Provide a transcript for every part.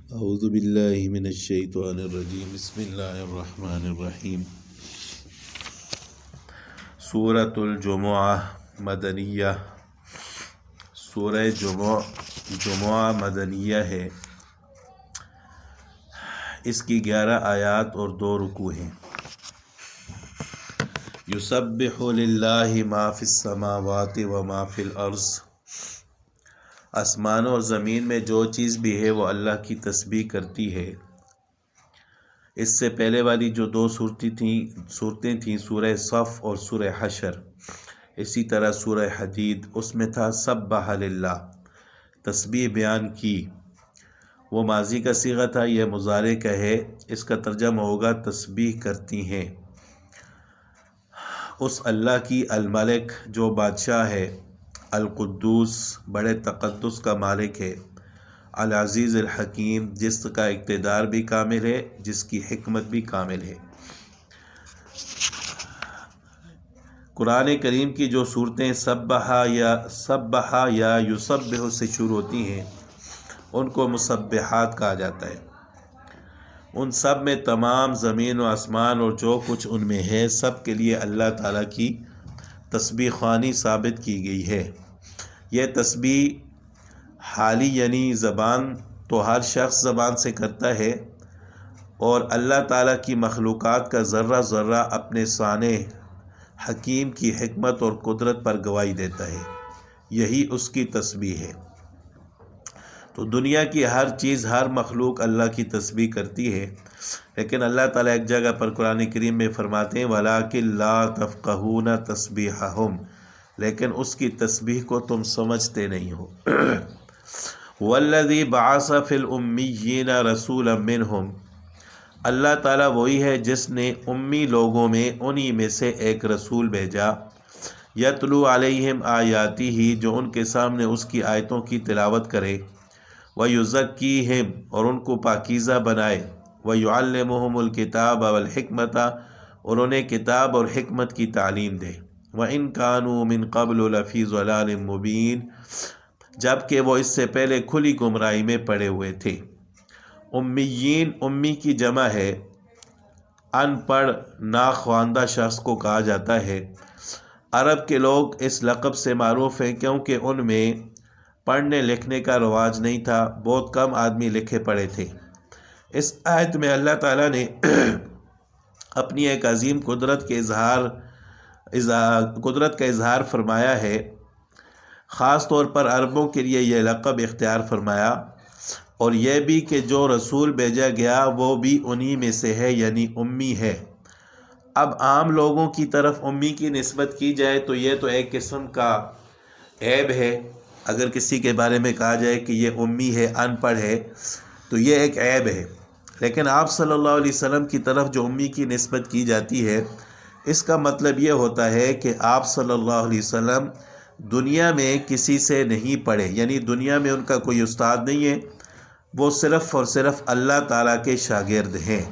اعوذ باللہ من الشیطان الرجیم بسم اللہ الرحمن الرحیم سورۃ الجمعہ مدنیہ۔ سورہ جمعہ مدنیہ ہے۔ اس کی 11 آیات اور 2 رکوع ہیں۔ یسبح للہ ما فی السماوات و ما فی الارض، آسمان اور زمین میں جو چیز بھی ہے وہ اللہ کی تسبیح کرتی ہے۔ اس سے پہلے والی جو 2 صورتیں تھیں سورہ صف اور سورہ حشر، اسی طرح سورہ حدید، اس میں تھا سبح للہ، تسبیح بیان کی۔ وہ ماضی کا صیغہ تھا، یہ مضارع کا ہے۔ اس کا ترجمہ ہوگا تسبیح کرتی ہیں اس اللہ کی، الملک جو بادشاہ ہے، القدوس بڑے تقدس کا مالک ہے، العزیز الحکیم جس کا اقتدار بھی کامل ہے، جس کی حکمت بھی کامل ہے۔ قرآن کریم کی جو صورتیں سبح یا یسبح سے شروع ہوتی ہیں ان کو مسبحات کہا جاتا ہے۔ ان سب میں تمام زمین و آسمان اور جو کچھ ان میں ہے سب کے لیے اللہ تعالیٰ کی تسبیح خوانی ثابت کی گئی ہے۔ یہ تسبیح حالی یعنی زبان تو ہر شخص زبان سے کرتا ہے، اور اللہ تعالیٰ کی مخلوقات کا ذرہ ذرہ اپنے صانع حکیم کی حکمت اور قدرت پر گواہی دیتا ہے، یہی اس کی تسبیح ہے۔ تو دنیا کی ہر چیز، ہر مخلوق اللہ کی تسبیح کرتی ہے، لیکن اللہ تعالیٰ ایک جگہ پر قرآن کریم میں فرماتے ہیں وَلَٰكِن لَا تَفْقَهُونَ تَسْبِيحَهُمْ، لیکن اس کی تسبیح کو تم سمجھتے نہیں ہو۔ وَالَّذِي بَعَثَ فِي الْأُمِّيِّينَ رَسُولًا مِّنْهُمْ، اللہ تعالیٰ وہی ہے جس نے امی لوگوں میں انہی میں سے ایک رسول بھیجا، یتلو علیہم آیاتہ، جو ان کے سامنے اس کی آیتوں کی تلاوت کرے، وَيُزَكِّيهِمْ، اور ان کو پاکیزہ بنائے، وَيُعَلِّمُهُمُ الْكِتَابَ وَالْحِكْمَةَ، اور انہیں کتاب اور حکمت کی تعلیم دے، وَإِنْ كَانُوا مِنْ قَبْلُ لَفِي ضَلَالٍ مُّبِينٍ، جبکہ وہ اس سے پہلے کھلی گمراہی میں پڑے ہوئے تھے۔ امیین، امی کی جمع ہے، ان پڑھ ناخواندہ شخص کو کہا جاتا ہے۔ عرب کے لوگ اس لقب سے معروف ہیں کیونکہ ان میں پڑھنے لکھنے کا رواج نہیں تھا، بہت کم آدمی لکھے پڑھے تھے۔ اس آیت میں اللہ تعالیٰ نے اپنی ایک عظیم قدرت کا اظہار فرمایا ہے، خاص طور پر عربوں کے لیے یہ لقب اختیار فرمایا، اور یہ بھی کہ جو رسول بھیجا گیا وہ بھی انہی میں سے ہے، یعنی امی ہے۔ اب عام لوگوں کی طرف امی کی نسبت کی جائے تو یہ تو ایک قسم کا عیب ہے۔ اگر کسی کے بارے میں کہا جائے کہ یہ امی ہے، ان پڑھ ہے، تو یہ ایک عیب ہے۔ لیکن آپ صلی اللہ علیہ وسلم کی طرف جو امی کی نسبت کی جاتی ہے، اس کا مطلب یہ ہوتا ہے کہ آپ صلی اللہ علیہ وسلم دنیا میں کسی سے نہیں پڑھے، یعنی دنیا میں ان کا کوئی استاد نہیں ہے، وہ صرف اور صرف اللہ تعالیٰ کے شاگرد ہیں۔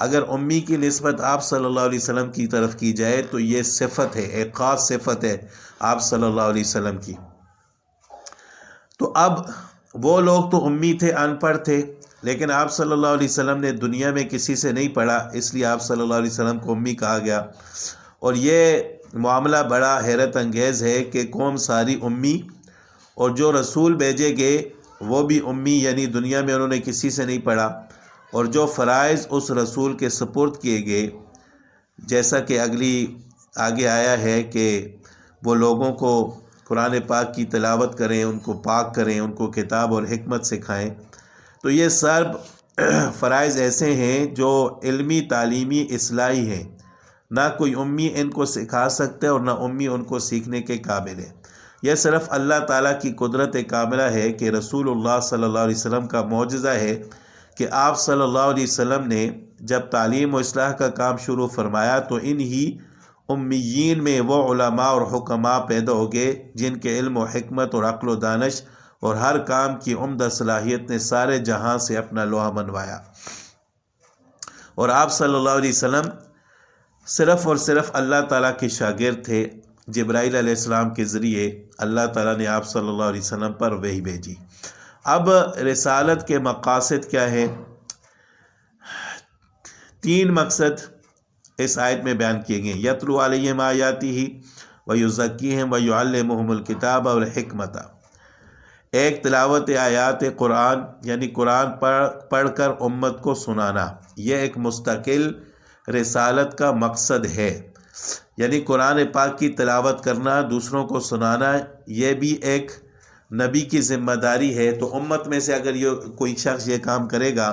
اگر امی کی نسبت آپ صلی اللہ علیہ وسلم کی طرف کی جائے تو یہ صفت ہے، ایک خاص صفت ہے آپ صلی اللہ علیہ وسلم کی۔ تو اب وہ لوگ تو امی تھے، ان پڑھ تھے، لیکن آپ صلی اللہ علیہ وسلم نے دنیا میں کسی سے نہیں پڑھا، اس لیے آپ صلی اللہ علیہ وسلم کو امی کہا گیا۔ اور یہ معاملہ بڑا حیرت انگیز ہے کہ قوم ساری امی، اور جو رسول بھیجے گئے وہ بھی امی، یعنی دنیا میں انہوں نے کسی سے نہیں پڑھا، اور جو فرائض اس رسول کے سپرد کیے گئے، جیسا کہ آگے آیا ہے کہ وہ لوگوں کو قرآن پاک کی تلاوت کریں، ان کو پاک کریں، ان کو کتاب اور حکمت سکھائیں، تو یہ سب فرائض ایسے ہیں جو علمی، تعلیمی، اصلاحی ہیں۔ نہ کوئی امی ان کو سکھا سکتا ہے اور نہ امی ان کو سیکھنے کے قابل ہے۔ یہ صرف اللہ تعالیٰ کی قدرت کاملہ ہے کہ رسول اللہ صلی اللہ علیہ وسلم کا معجزہ ہے کہ آپ صلی اللہ علیہ وسلم نے جب تعلیم و اصلاح کا کام شروع فرمایا تو انہی امیین میں وہ علماء اور حکماء پیدا ہو گئے جن کے علم و حکمت اور عقل و دانش اور ہر کام کی عمدہ صلاحیت نے سارے جہاں سے اپنا لوہا منوایا، اور آپ صلی اللہ علیہ وسلم صرف اور صرف اللہ تعالیٰ کے شاگرد تھے۔ جبرائیل علیہ السلام کے ذریعے اللہ تعالیٰ نے آپ صلی اللہ علیہ وسلم پر وحی بھیجی، اب رسالت کے مقاصد کیا ہیں؟ 3 مقصد اس آیت میں بیان کیے گئے: یتلو علیہم آیاتہ ویزکیہم ویعلمہم الکتاب والحکمت۔ ایک، تلاوت آیات قرآن یعنی قرآن پڑھ کر امت کو سنانا، یہ ایک مستقل رسالت کا مقصد ہے، یعنی قرآن پاک کی تلاوت کرنا، دوسروں کو سنانا، یہ بھی ایک نبی کی ذمہ داری ہے۔ تو امت میں سے اگر یہ کوئی شخص یہ کام کرے گا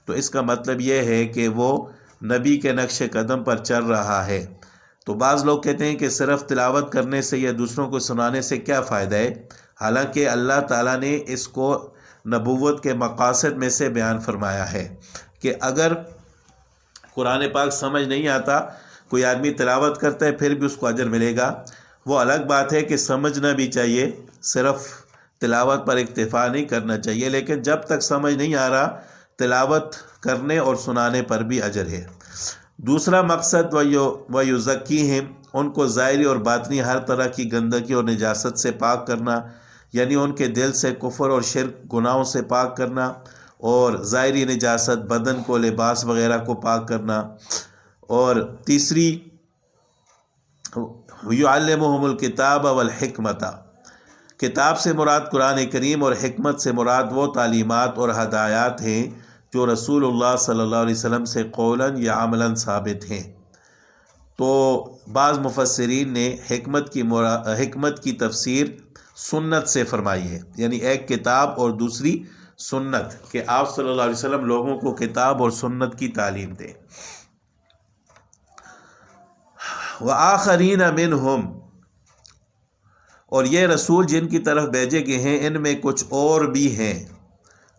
تو اس کا مطلب یہ ہے کہ وہ نبی کے نقش قدم پر چل رہا ہے۔ تو بعض لوگ کہتے ہیں کہ صرف تلاوت کرنے سے یا دوسروں کو سنانے سے کیا فائدہ ہے، حالانکہ اللہ تعالیٰ نے اس کو نبوت کے مقاصد میں سے بیان فرمایا ہے کہ اگر قرآن پاک سمجھ نہیں آتا، کوئی آدمی تلاوت کرتا ہے پھر بھی اس کو اجر ملے گا۔ وہ الگ بات ہے کہ سمجھنا بھی چاہیے، صرف تلاوت پر اکتفا نہیں کرنا چاہیے، لیکن جب تک سمجھ نہیں آ رہا تلاوت کرنے اور سنانے پر بھی اجر ہے۔ دوسرا مقصد وَيُزَكِّيهِمْ، ان کو ظاہری اور باطنی ہر طرح کی گندگی اور نجاست سے پاک کرنا، یعنی ان کے دل سے کفر اور شرک گناہوں سے پاک کرنا، اور ظاہری نجاست بدن کو، لباس وغیرہ کو پاک کرنا۔ اور تیسری یعلمہم الکتاب والحکمت، کتاب سے مراد قرآن کریم اور حکمت سے مراد وہ تعلیمات اور ہدایات ہیں جو رسول اللہ صلی اللہ علیہ وسلم سے قولاً یا عملاً ثابت ہیں۔ تو بعض مفسرین نے حکمت کی تفسیر سنت سے فرمائی ہے، یعنی ایک کتاب اور دوسری سنت، کہ آپ صلی اللہ علیہ وسلم لوگوں کو کتاب اور سنت کی تعلیم دیں۔ وآخرین منہم، اور یہ رسول جن کی طرف بھیجے گئے ہیں ان میں کچھ اور بھی ہیں،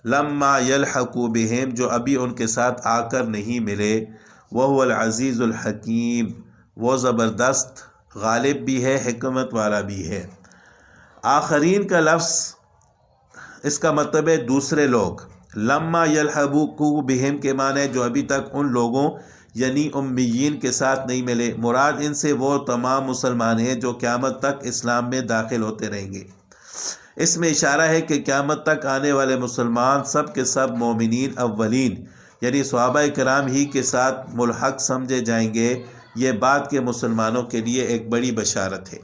لما یلحقوا بہم، جو ابھی ان کے ساتھ آ کر نہیں ملے، وہو العزیز الحکیم، وہ زبردست غالب بھی ہے، حکمت والا بھی ہے۔ آخرین کا لفظ اس کا مطلب ہے دوسرے لوگ۔ لما یلحقوا بہم کے معنی جو ابھی تک ان لوگوں یعنی امیین کے ساتھ نہیں ملے، مراد ان سے وہ تمام مسلمان ہیں جو قیامت تک اسلام میں داخل ہوتے رہیں گے۔ اس میں اشارہ ہے کہ قیامت تک آنے والے مسلمان سب کے سب مومنین اولین یعنی صحابہ کرام ہی کے ساتھ ملحق سمجھے جائیں گے۔ یہ بات کے مسلمانوں کے لیے ایک بڑی بشارت ہے۔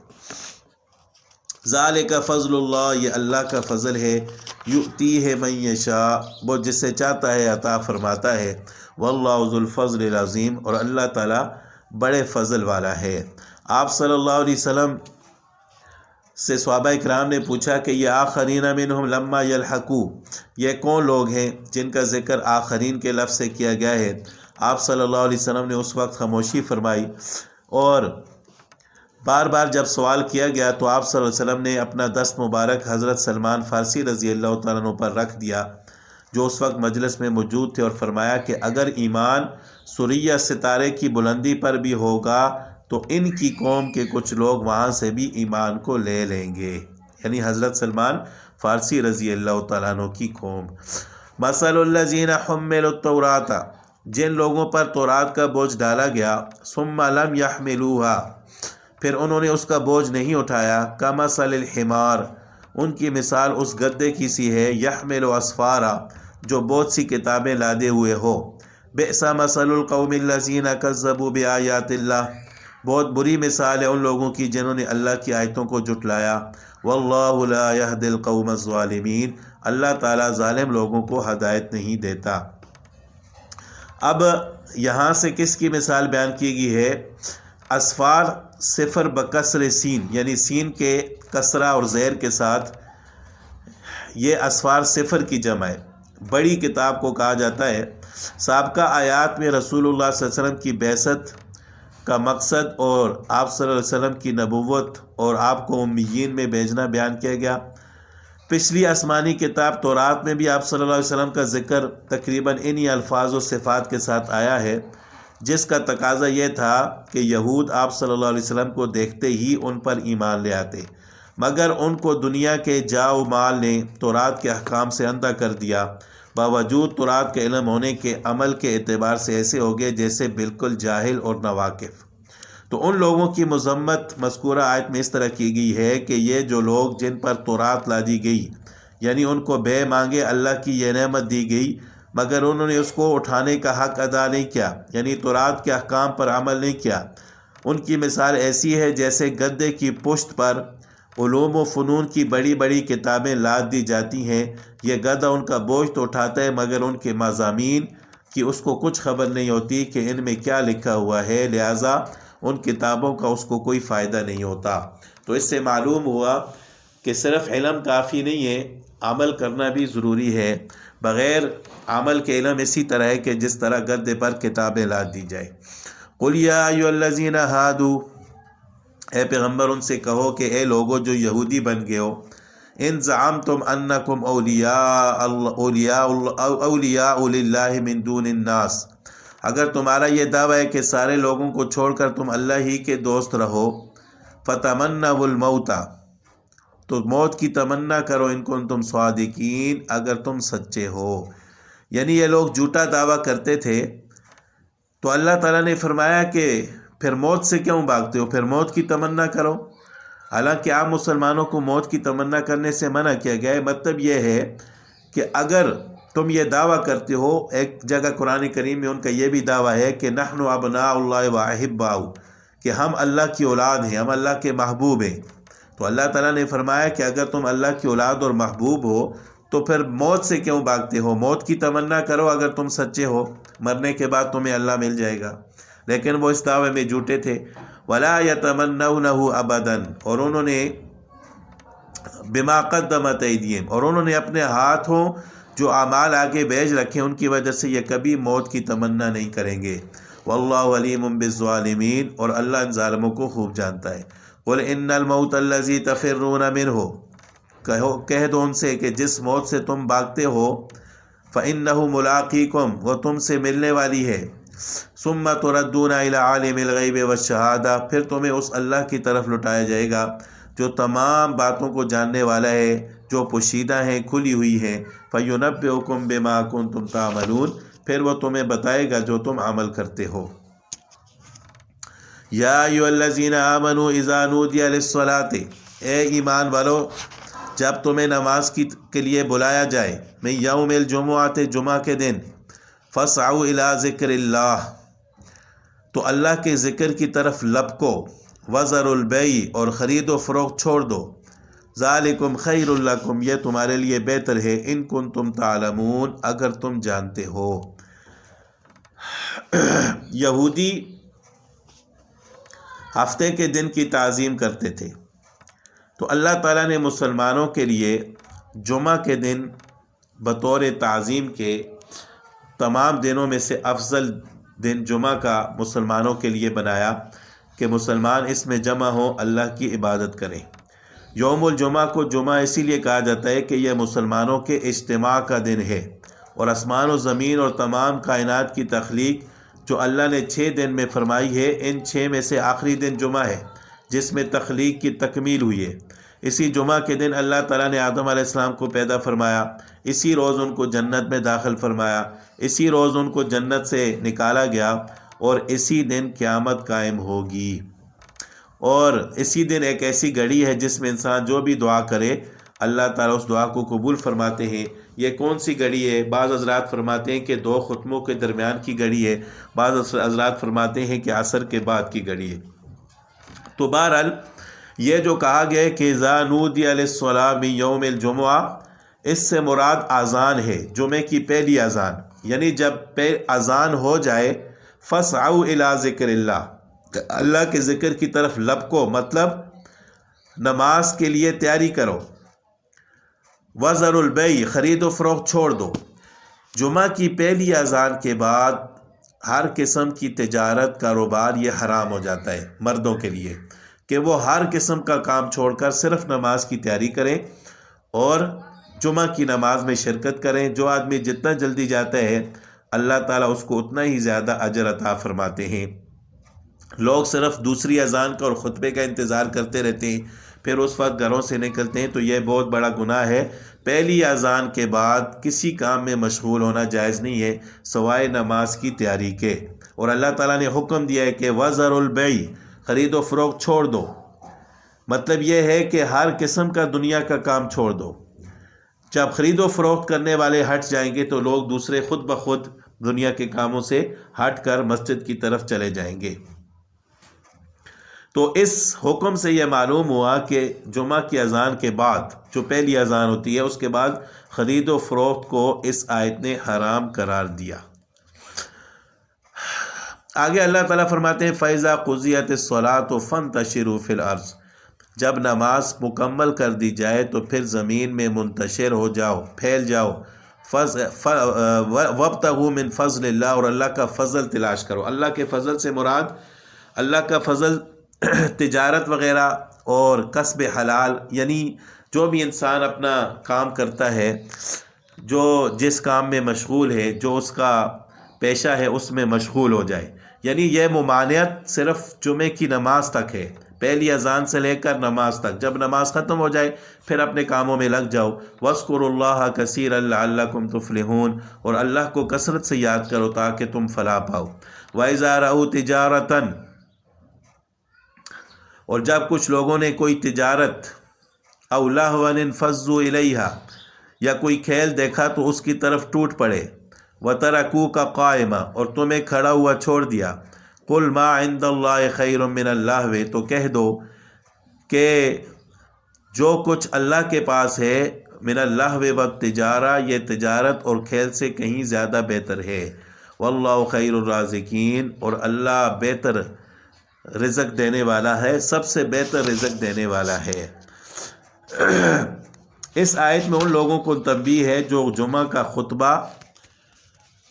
ذالک فضل اللہ، یہ اللہ کا فضل ہے، یؤتیہ من یشاء، وہ جس سے چاہتا ہے عطا فرماتا ہے، واللہ ذو الفضل العظیم، اور اللہ تعالیٰ بڑے فضل والا ہے۔ آپ صلی اللہ علیہ وسلم سے صحابہ کرام نے پوچھا کہ یہ آخرین منہم لما یلحقوا، یہ کون لوگ ہیں جن کا ذکر آخرین کے لفظ سے کیا گیا ہے؟ آپ صلی اللہ علیہ وسلم نے اس وقت خاموشی فرمائی، اور بار بار جب سوال کیا گیا تو آپ صلی اللہ علیہ وسلم نے اپنا دست مبارک حضرت سلمان فارسی رضی اللہ تعالیٰ عنہ پر رکھ دیا، جو اس وقت مجلس میں موجود تھے، اور فرمایا کہ اگر ایمان سریہ ستارے کی بلندی پر بھی ہوگا تو ان کی قوم کے کچھ لوگ وہاں سے بھی ایمان کو لے لیں گے، یعنی حضرت سلمان فارسی رضی اللہ تعالیٰ عنہ کی قوم۔ مثل الذین حملوا التوراۃ، جن لوگوں پر تورات کا بوجھ ڈالا گیا، ثم لم یحملوها، پھر انہوں نے اس کا بوجھ نہیں اٹھایا، کمثل الحمار، ان کی مثال اس گدے کی سی ہے، یحمل اسفارا، جو بہت سی کتابیں لادے ہوئے ہو، بئس مثل القوم الذین کذبوا بآیات اللہ، بہت بری مثال ہے ان لوگوں کی جنہوں نے اللہ کی آیتوں کو جھٹلایا، واللہ لا یہدی القوم الظالمین، اللہ تعالیٰ ظالم لوگوں کو ہدایت نہیں دیتا۔ اب یہاں سے کس کی مثال بیان کی گئی ہے؟ اسفار صفر بکسر سین، یعنی سین کے کسرہ اور زیر کے ساتھ، یہ اسفار صفر کی جمع ہے، بڑی کتاب کو کہا جاتا ہے۔ سابقہ آیات میں رسول اللہ صلی اللہ علیہ وسلم کی بعثت کا مقصد اور آپ صلی اللہ علیہ وسلم کی نبوت اور آپ کو امیین میں بھیجنا بیان کیا گیا۔ پچھلی آسمانی کتاب تورات میں بھی آپ صلی اللہ علیہ وسلم کا ذکر تقریباً انہی الفاظ و صفات کے ساتھ آیا ہے، جس کا تقاضا یہ تھا کہ یہود آپ صلی اللہ علیہ وسلم کو دیکھتے ہی ان پر ایمان لے آتے، مگر ان کو دنیا کے جاؤ مال نے تورات کے احکام سے اندھا کر دیا، باوجود تورات کے علم ہونے کے عمل کے اعتبار سے ایسے ہو گئے جیسے بالکل جاہل اور ناواقف۔ تو ان لوگوں کی مذمت مذکورہ آیت میں اس طرح کی گئی ہے کہ یہ جو لوگ جن پر تورات لادی گئی، یعنی ان کو بے مانگے اللہ کی یہ نعمت دی گئی مگر انہوں نے اس کو اٹھانے کا حق ادا نہیں کیا، یعنی تورات کے احکام پر عمل نہیں کیا۔ ان کی مثال ایسی ہے جیسے گدے کی پشت پر علوم و فنون کی بڑی بڑی کتابیں لاد دی جاتی ہیں، یہ گدھا ان کا بوجھ تو اٹھاتا ہے مگر ان کے مضامین کی اس کو کچھ خبر نہیں ہوتی کہ ان میں کیا لکھا ہوا ہے، لہٰذا ان کتابوں کا اس کو کوئی فائدہ نہیں ہوتا۔ تو اس سے معلوم ہوا کہ صرف علم کافی نہیں ہے، عمل کرنا بھی ضروری ہے۔ بغیر عمل کے علم اسی طرح ہے کہ جس طرح گدے پر کتابیں لاد دی جائے۔ قل یا ایھا الذین ھادوا، اے پیغمبر ان سے کہو کہ اے لوگو جو یہودی بن گئے ہو، ان زعمتم انکم اولیاء للہ من دون الناس، اگر تمہارا یہ دعویٰ ہے کہ سارے لوگوں کو چھوڑ کر تم اللہ ہی کے دوست رہو، فتمنوا الموت، تو موت کی تمنا کرو، ان کنتم صادقین، اگر تم سچے ہو۔ یعنی یہ لوگ جھوٹا دعویٰ کرتے تھے، تو اللہ تعالیٰ نے فرمایا کہ پھر موت سے کیوں بھاگتے ہو، پھر موت کی تمنا کرو۔ حالانکہ عام مسلمانوں کو موت کی تمنا کرنے سے منع کیا گیا ہے۔ مطلب یہ ہے کہ اگر تم یہ دعویٰ کرتے ہو، ایک جگہ قرآن کریم میں ان کا یہ بھی دعویٰ ہے کہ نحن ابناء اللہ و احباؤ، کہ ہم اللہ کی اولاد ہیں، ہم اللہ کے محبوب ہیں۔ تو اللہ تعالیٰ نے فرمایا کہ اگر تم اللہ کی اولاد اور محبوب ہو تو پھر موت سے کیوں بھاگتے ہو، موت کی تمنا کرو اگر تم سچے ہو، مرنے کے بعد تمہیں اللہ مل جائے گا۔ لیکن وہ اس دعوے میں جھوٹے تھے۔ وَلَا يَتَمَنَّوْنَهُ أَبَدًا، اور انہوں نے بِمَا قَدَّمَتْ أَيْدِيهِمْ، اور انہوں نے اپنے ہاتھوں جو اعمال آگے بھیج رکھے ان کی وجہ سے یہ کبھی موت کی تمنا نہیں کریں گے۔ وَاللَّهُ عَلِيمٌ بِالظَّالِمِينَ، اور اللہ ان ظالموں کو خوب جانتا ہے۔ قُلْ إِنَّ الْمَوْتَ الَّذِي تَفِرُّونَ مِنْهُ، کہہ دو ان سے کہ جس موت سے تم بھاگتے ہو، فَإِنَّهُ مُلَاقِيكُمْ، وہ تم سے ملنے والی ہے۔ ثُمَّ تُرَدُّونَ إِلَىٰ عَالِمِ الْغَيْبِ وَالشَّهَادَةِ، پھر تمہیں اس اللہ کی طرف لٹایا جائے گا جو تمام باتوں کو جاننے والا ہے، جو پوشیدہ ہیں، کھلی ہوئی ہیں۔ فَيُنَبِّئُكُم بِمَا كُنتُمْ تَعْمَلُونَ، پھر وہ تمہیں بتائے گا جو تم عمل کرتے ہو۔ یا ایھا الذین آمنوا اذا نودی للصلاۃ، اے ایمان والو جب تمہیں نماز کے لیے بلایا جائے، من یوم الجمعۃ، جمعہ کے دن، فاسعوا الی ذکر اللہ، تو اللہ کے ذکر کی طرف لپکو، وذروا البیع، اور خرید و فروخت چھوڑ دو، ذالکم خیر لکم، یہ تمہارے لیے بہتر ہے، ان کنتم تعلمون، اگر تم جانتے ہو۔ یہودی ہفتے کے دن کی تعظیم کرتے تھے، تو اللہ تعالیٰ نے مسلمانوں کے لیے جمعہ کے دن بطور تعظیم کے تمام دنوں میں سے افضل دن جمعہ کا مسلمانوں کے لیے بنایا کہ مسلمان اس میں جمع ہوں، اللہ کی عبادت کریں۔ یوم الجمعہ کو جمعہ اسی لیے کہا جاتا ہے کہ یہ مسلمانوں کے اجتماع کا دن ہے، اور آسمان و زمین اور تمام کائنات کی تخلیق جو اللہ نے 6 دن میں فرمائی ہے، ان 6 میں سے آخری دن جمعہ ہے جس میں تخلیق کی تکمیل ہوئی ہے۔ اسی جمعہ کے دن اللہ تعالیٰ نے آدم علیہ السلام کو پیدا فرمایا، اسی روز ان کو جنت میں داخل فرمایا، اسی روز ان کو جنت سے نکالا گیا، اور اسی دن قیامت قائم ہوگی۔ اور اسی دن ایک ایسی گھڑی ہے جس میں انسان جو بھی دعا کرے اللہ تعالیٰ اس دعا کو قبول فرماتے ہیں۔ یہ کون سی گھڑی ہے؟ بعض حضرات فرماتے ہیں کہ 2 خطبوں کے درمیان کی گھڑی ہے، بعض حضرات فرماتے ہیں کہ عصر کے بعد کی گھڑی ہے۔ تو بہرحال یہ جو کہا گیا ہے کہ اذا نودی للصلاۃ من یوم الجمعہ، اس سے مراد اذان ہے، جمعے کی پہلی اذان، یعنی جب اذان ہو جائے، فاسعوا الی ذکر اللہ، اللہ کے ذکر کی طرف لپکو، مطلب نماز کے لیے تیاری کرو، وذروا البیع، خرید و فروخت چھوڑ دو۔ جمعہ کی پہلی اذان کے بعد ہر قسم کی تجارت، کاروبار یہ حرام ہو جاتا ہے مردوں کے لیے، کہ وہ ہر قسم کا کام چھوڑ کر صرف نماز کی تیاری کریں اور جمعہ کی نماز میں شرکت کریں۔ جو آدمی جتنا جلدی جاتا ہے اللہ تعالیٰ اس کو اتنا ہی زیادہ اجر عطا فرماتے ہیں۔ لوگ صرف دوسری اذان کا اور خطبے کا انتظار کرتے رہتے ہیں، پھر اس وقت گھروں سے نکلتے ہیں، تو یہ بہت بڑا گناہ ہے۔ پہلی اذان کے بعد کسی کام میں مشغول ہونا جائز نہیں ہے سوائے نماز کی تیاری کے۔ اور اللہ تعالیٰ نے حکم دیا ہے کہ وذروا البیع، خرید و فروخت چھوڑ دو، مطلب یہ ہے کہ ہر قسم کا دنیا کا کام چھوڑ دو، جب خرید و فروخت کرنے والے ہٹ جائیں گے تو لوگ دوسرے خود بخود دنیا کے کاموں سے ہٹ کر مسجد کی طرف چلے جائیں گے۔ تو اس حکم سے یہ معلوم ہوا کہ جمعہ کی اذان کے بعد جو پہلی اذان ہوتی ہے اس کے بعد خرید و فروخت کو اس آیت نے حرام قرار دیا۔ آگے اللہ تعالیٰ فرماتے ہیں فَإِذَا قُضِيَتِ الصَّلَاةُ فَانتَشِرُوا فِي الْأَرْضِ، جب نماز مکمل کر دی جائے تو پھر زمین میں منتشر ہو جاؤ، پھیل جاؤ، وَابْتَغُوا مِن فَضْلِ اللَّهِ، اور اللہ کا فضل تلاش کرو۔ اللہ کے فضل سے مراد اللہ کا فضل تجارت وغیرہ اور کسب حلال، یعنی جو بھی انسان اپنا کام کرتا ہے، جو جس کام میں مشغول ہے، جو اس کا پیشہ ہے اس میں مشغول ہو جائے۔ یعنی یہ ممانعت صرف جمعے کی نماز تک ہے، پہلی اذان سے لے کر نماز تک۔ جب نماز ختم ہو جائے پھر اپنے کاموں میں لگ جاؤ۔ وَاذْكُرُوا اللَّهَ كَثِيرًا لَعَلَّكُمْ تُفْلِحُونَ، اور اللہ کو کثرت سے یاد کرو تاکہ تم فلاح پاؤ۔ وَإِذَا رَأَوْا تِجَارَةً، اور جب کچھ لوگوں نے کوئی تجارت اَوْ لَهْوًا انفضوا إِلَيْهَا، یا کوئی کھیل دیکھا تو اس کی طرف ٹوٹ پڑے۔ وَتَرَكُوكَ قَائِمًا، اور تمہیں کھڑا ہوا چھوڑ دیا۔ قُلْ مَا عِنْدَ اللَّهِ خَيْرٌ مِّنَ اللَّهْوِ، تو کہہ دو کہ جو کچھ اللہ کے پاس ہے من اللہو والتجارہ، یہ تجارت اور کھیل سے کہیں زیادہ بہتر ہے۔ واللہ خیر الرازقین، اور اللہ بہتر رزق دینے والا ہے، سب سے بہتر رزق دینے والا ہے۔ اس آیت میں ان لوگوں کو تنبیہ ہے جو جمعہ کا خطبہ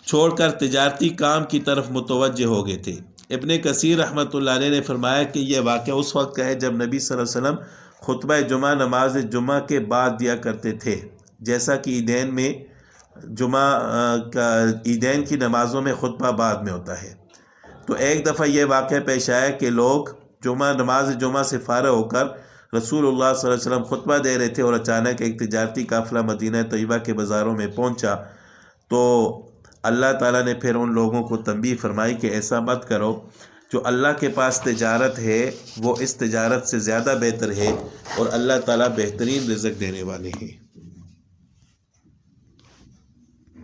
چھوڑ کر تجارتی کام کی طرف متوجہ ہو گئے تھے۔ ابن کثیر رحمۃ اللہ علیہ نے فرمایا کہ یہ واقعہ اس وقت کا ہے جب نبی صلی اللہ علیہ وسلم خطبہ جمعہ نماز جمعہ کے بعد دیا کرتے تھے، جیسا کہ عیدین میں عیدین کی نمازوں میں خطبہ بعد میں ہوتا ہے۔ تو ایک دفعہ یہ واقعہ پیش آیا کہ لوگ نماز جمعہ سے فارغ ہو کر رسول اللہ صلی اللہ علیہ وسلم خطبہ دے رہے تھے، اور اچانک ایک تجارتی قافلہ مدینہ طیبہ کے بازاروں میں پہنچا، تو اللہ تعالیٰ نے پھر ان لوگوں کو تنبیہ فرمائی کہ ایسا مت کرو، جو اللہ کے پاس تجارت ہے وہ اس تجارت سے زیادہ بہتر ہے، اور اللہ تعالیٰ بہترین رزق دینے والے ہیں۔